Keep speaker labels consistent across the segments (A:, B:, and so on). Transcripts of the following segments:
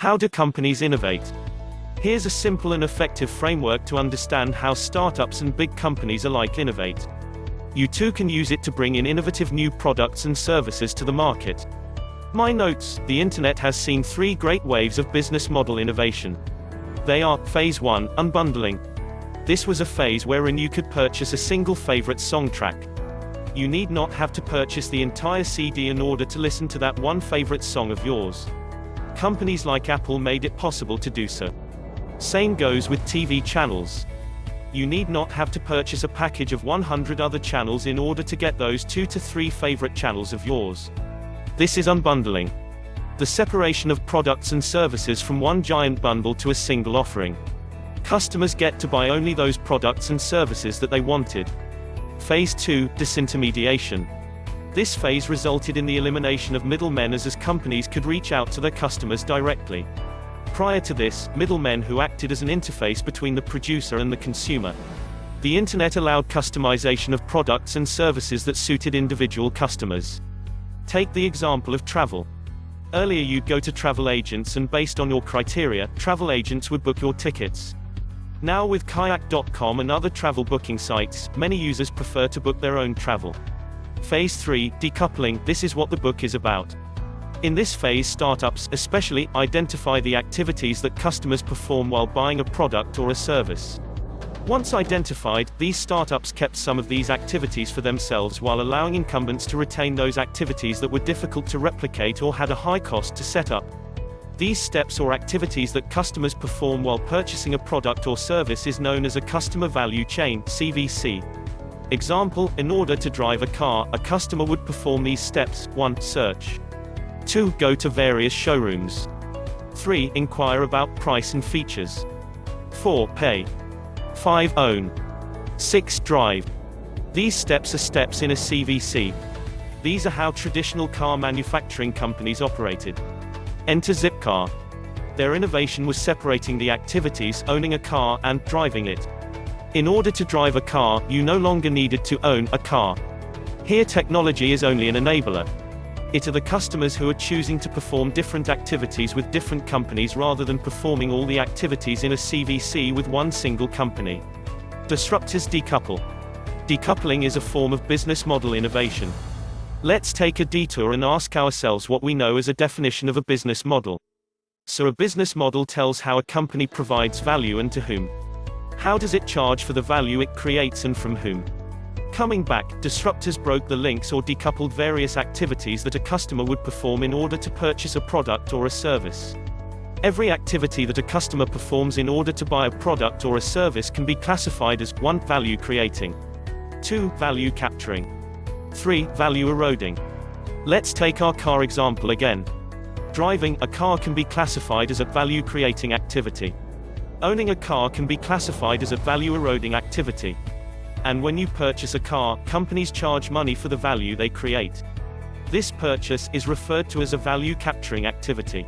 A: How do companies innovate? Here's a simple and effective framework to understand how startups and big companies alike innovate. You too can use it to bring in innovative new products and services to the market. My notes: the internet has seen 3 great waves of business model innovation. They are: Phase 1, unbundling. This was a phase wherein you could purchase a single favorite song track. You need not have to purchase the entire CD in order to listen to that one favorite song of yours. Companies like Apple made it possible to do so. Same goes with TV channels. You need not have to purchase a package of 100 other channels in order to get those 2 to 3 favorite channels of yours. This is unbundling. The separation of products and services from one giant bundle to a single offering. Customers get to buy only those products and services that they wanted. Phase 2, disintermediation. This phase resulted in the elimination of middlemen as companies could reach out to their customers directly. Prior to this, middlemen who acted as an interface between the producer and the consumer. The internet allowed customization of products and services that suited individual customers. Take the example of travel. Earlier you'd go to travel agents and based on your criteria, travel agents would book your tickets. Now with kayak.com and other travel booking sites, many users prefer to book their own travel. Phase 3, decoupling. This is what the book is about. In this phase, startups, especially, identify the activities that customers perform while buying a product or a service. Once identified, these startups kept some of these activities for themselves while allowing incumbents to retain those activities that were difficult to replicate or had a high cost to set up. These steps or activities that customers perform while purchasing a product or service is known as a customer value chain, CVC. Example: in order to drive a car, a customer would perform these steps: 1. Search. 2. Go to various showrooms. 3. Inquire about price and features. 4. Pay. 5. Own. 6. Drive. These steps are steps in a CVC. These are how traditional car manufacturing companies operated. Enter Zipcar. Their innovation was separating the activities, owning a car, and driving it. In order to drive a car, you no longer needed to own a car. Here technology is only an enabler. It are the customers who are choosing to perform different activities with different companies rather than performing all the activities in a CVC with one single company. Disruptors decouple. Decoupling is a form of business model innovation. Let's take a detour and ask ourselves what we know as a definition of a business model. So a business model tells how a company provides value and to whom. How does it charge for the value it creates and from whom? Coming back, disruptors broke the links or decoupled various activities that a customer would perform in order to purchase a product or a service. Every activity that a customer performs in order to buy a product or a service can be classified as 1. Value creating. 2. Value capturing. 3. Value eroding. Let's take our car example again. Driving a car can be classified as a value creating activity. Owning a car can be classified as a value eroding activity. And when you purchase a car, companies charge money for the value they create. This purchase is referred to as a value capturing activity.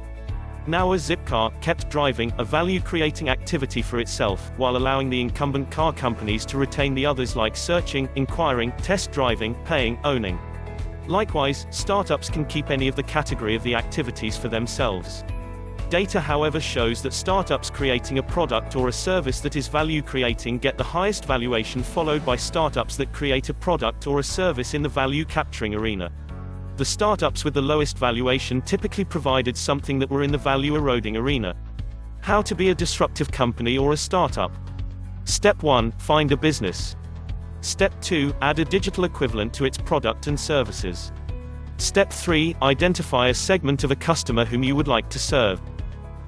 A: Now a Zipcar kept driving, a value creating activity for itself, while allowing the incumbent car companies to retain the others like searching, inquiring, test driving, paying, owning. Likewise, startups can keep any of the category of the activities for themselves. Data however shows that startups creating a product or a service that is value creating get the highest valuation, followed by startups that create a product or a service in the value capturing arena. The startups with the lowest valuation typically provided something that were in the value eroding arena. How to be a disruptive company or a startup? Step 1, find a business. Step 2, add a digital equivalent to its product and services. Step 3, identify a segment of a customer whom you would like to serve.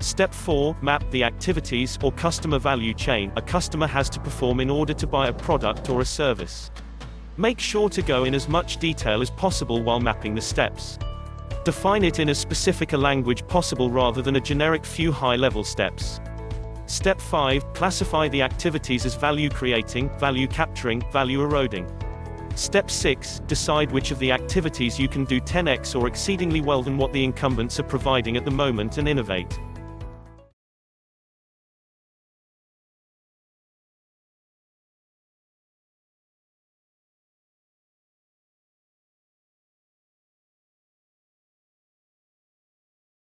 A: Step 4, map the activities or customer value chain a customer has to perform in order to buy a product or a service. Make sure to go in as much detail as possible while mapping the steps. Define it in as specific a language possible rather than a generic few high-level steps. Step 5, classify the activities as value creating, value capturing, value eroding. Step 6, decide which of the activities you can do 10x or exceedingly well than what the incumbents are providing at the moment and innovate.